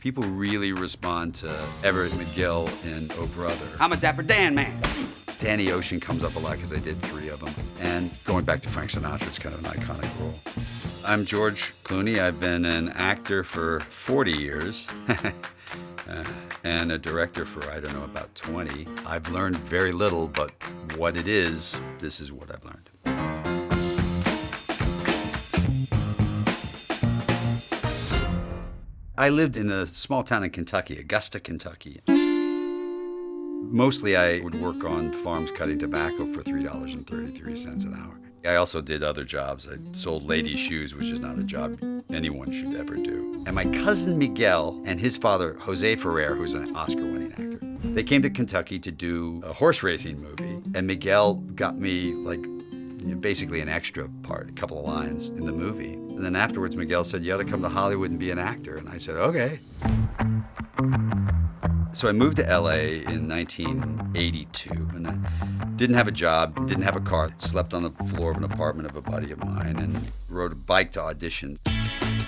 People really respond to Everett McGill in Oh Brother. I'm a Dapper Dan man. Danny Ocean comes up a lot because I did 3 of them. And going back to Frank Sinatra, it's kind of an iconic role. I'm George Clooney. I've been an actor for 40 years and a director for, I don't know, about 20. I've learned very little, but what it is, this is what I've learned. I lived in a small town in Kentucky, Augusta, Kentucky. Mostly I would work on farms cutting tobacco for $3.33 an hour. I also did other jobs. I sold ladies' shoes, which is not a job anyone should ever do. And my cousin Miguel and his father, Jose Ferrer, who's an Oscar-winning actor, they came to Kentucky to do a horse racing movie. And Miguel got me basically an extra part, a couple of lines in the movie. And then afterwards, Miguel said, you ought to come to Hollywood and be an actor. And I said, okay. So I moved to LA in 1982, and I didn't have a job, didn't have a car, slept on the floor of an apartment of a buddy of mine, and rode a bike to audition.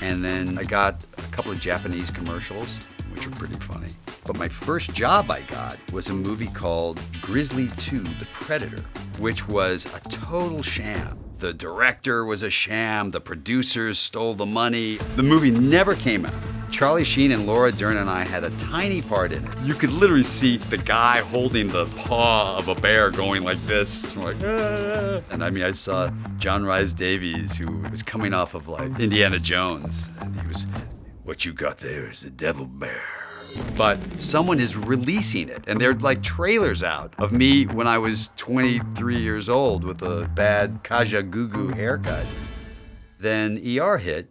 And then I got a couple of Japanese commercials, which were pretty funny. But my first job I got was a movie called Grizzly 2: The Predator, which was a total sham. The director was a sham, the producers stole the money. The movie never came out. Charlie Sheen and Laura Dern and I had a tiny part in it. You could literally see the guy holding the paw of a bear going like this. And we're like, ah. And I saw John Rhys Davies, who was coming off of like Indiana Jones. And he was, what you got there is a devil bear. But someone is releasing it, and there are like trailers out of me when I was 23 years old with a bad Kajagoogoo haircut. Then ER hit.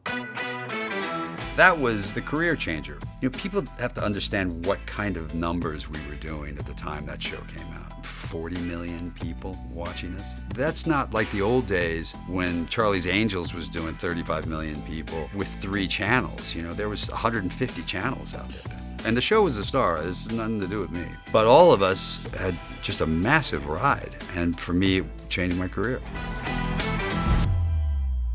That was the career changer. People have to understand what kind of numbers we were doing at the time that show came out. 40 million people watching us. That's not like the old days when Charlie's Angels was doing 35 million people with 3 channels. There was 150 channels out there then. And the show was a star. It has nothing to do with me. But all of us had just a massive ride. And for me, it changed my career.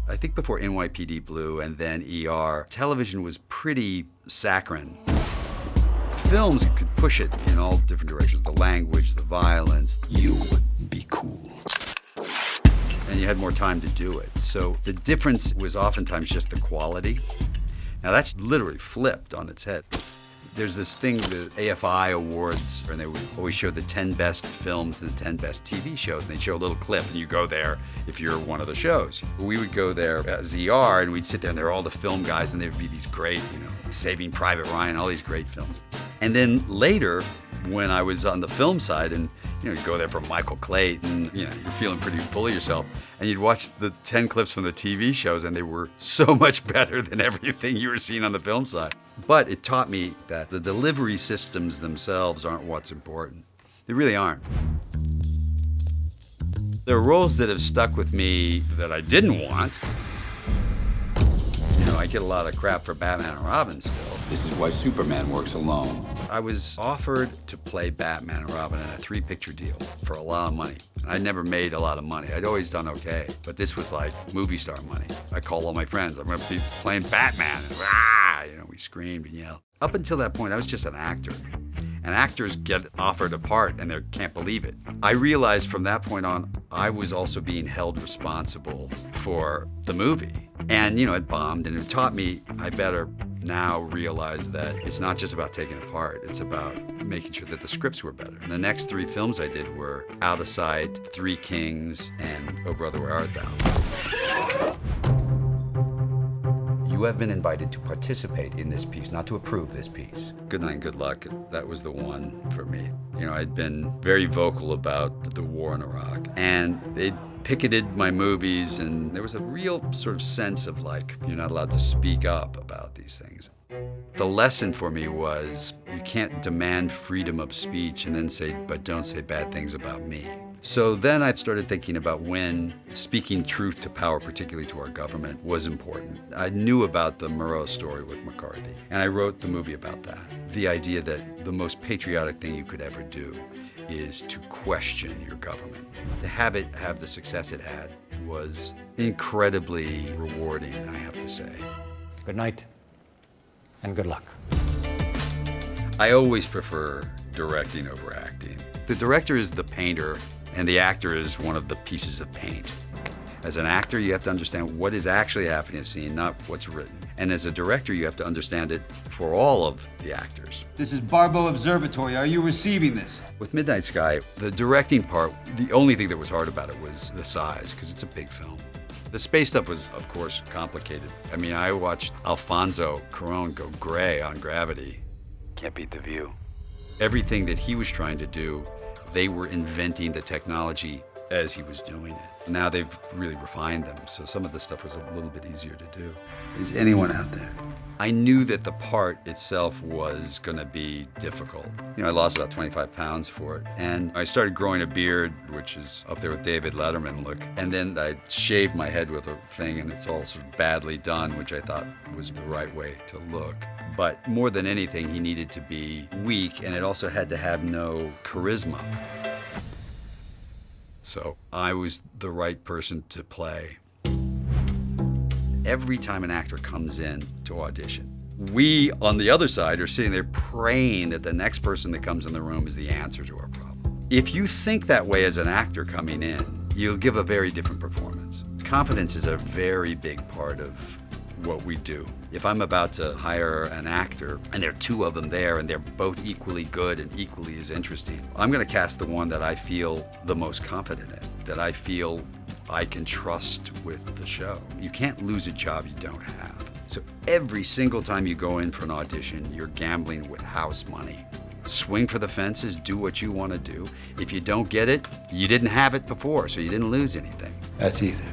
I think before NYPD Blue and then ER, television was pretty saccharine. Films could push it in all different directions, the language, the violence. You be cool. And you had more time to do it. So the difference was oftentimes just the quality. Now that's literally flipped on its head. There's this thing, the AFI Awards, and they would always show the 10 best films and the 10 best TV shows, and they'd show a little clip, and you go there if you're one of the shows. We would go there as ER, and we'd sit there, and there were all the film guys, and there would be these great, Saving Private Ryan, all these great films. And then later, when I was on the film side, and you'd go there for Michael Clayton, you're feeling pretty full of yourself, and you'd watch the 10 clips from the TV shows, and they were so much better than everything you were seeing on the film side. But it taught me that the delivery systems themselves aren't what's important. They really aren't. There are roles that have stuck with me that I didn't want. I get a lot of crap for Batman and Robin still. This is why Superman works alone. I was offered to play Batman and Robin in a 3-picture deal for a lot of money. I'd never made a lot of money. I'd always done okay, but this was like movie star money. I called all my friends. I'm gonna be playing Batman. And, we screamed and yelled. Up until that point, I was just an actor. And actors get offered a part and they can't believe it. I realized from that point on, I was also being held responsible for the movie. And, it bombed, and it taught me I better now realize that it's not just about taking a part, it's about making sure that the scripts were better. And the next 3 films I did were Out of Sight, 3 Kings, and Oh Brother, Where Art Thou? You have been invited to participate in this piece, not to approve this piece. Good Night and Good Luck, that was the one for me. I'd been very vocal about the war in Iraq, and they'd picketed my movies, and there was a real sort of sense of you're not allowed to speak up about these things. The lesson for me was you can't demand freedom of speech and then say, but don't say bad things about me. So then I started thinking about when speaking truth to power, particularly to our government, was important. I knew about the Murrow story with McCarthy, and I wrote the movie about that. The idea that the most patriotic thing you could ever do is to question your government. To have it have the success it had was incredibly rewarding, I have to say. Good night, and good luck. I always prefer directing over acting. The director is the painter, and the actor is one of the pieces of paint. As an actor, you have to understand what is actually happening in a scene, not what's written. And as a director, you have to understand it for all of the actors. This is Barbeau Observatory. Are you receiving this? With Midnight Sky, the directing part, the only thing that was hard about it was the size, because it's a big film. The space stuff was, of course, complicated. I mean, I watched Alfonso Cuarón go gray on Gravity. Can't beat the view. Everything that he was trying to do, they were inventing the technology as he was doing it. Now they've really refined them, so some of the stuff was a little bit easier to do. Is anyone out there? I knew that the part itself was gonna be difficult. You know, I lost about 25 pounds for it, and I started growing a beard, which is up there with David Letterman look, and then I shaved my head with a thing, and it's all sort of badly done, which I thought was the right way to look. But more than anything, he needed to be weak, and it also had to have no charisma. So I was the right person to play. Every time an actor comes in to audition, we on the other side are sitting there praying that the next person that comes in the room is the answer to our problem. If you think that way as an actor coming in, you'll give a very different performance. Confidence is a very big part of what we do. If I'm about to hire an actor and there are two of them there and they're both equally good and equally as interesting, I'm gonna cast the one that I feel the most confident in, that I feel I can trust with the show. You can't lose a job you don't have. So every single time you go in for an audition, you're gambling with house money. Swing for the fences, do what you wanna do. If you don't get it, you didn't have it before, so you didn't lose anything. That's either.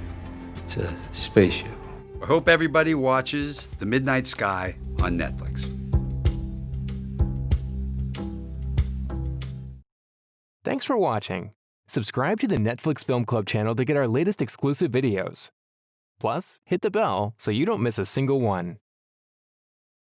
It's a spaceship. I hope everybody watches The Midnight Sky on Netflix. Thanks for watching. Subscribe to the Netflix Film Club channel to get our latest exclusive videos. Plus, hit the bell so you don't miss a single one.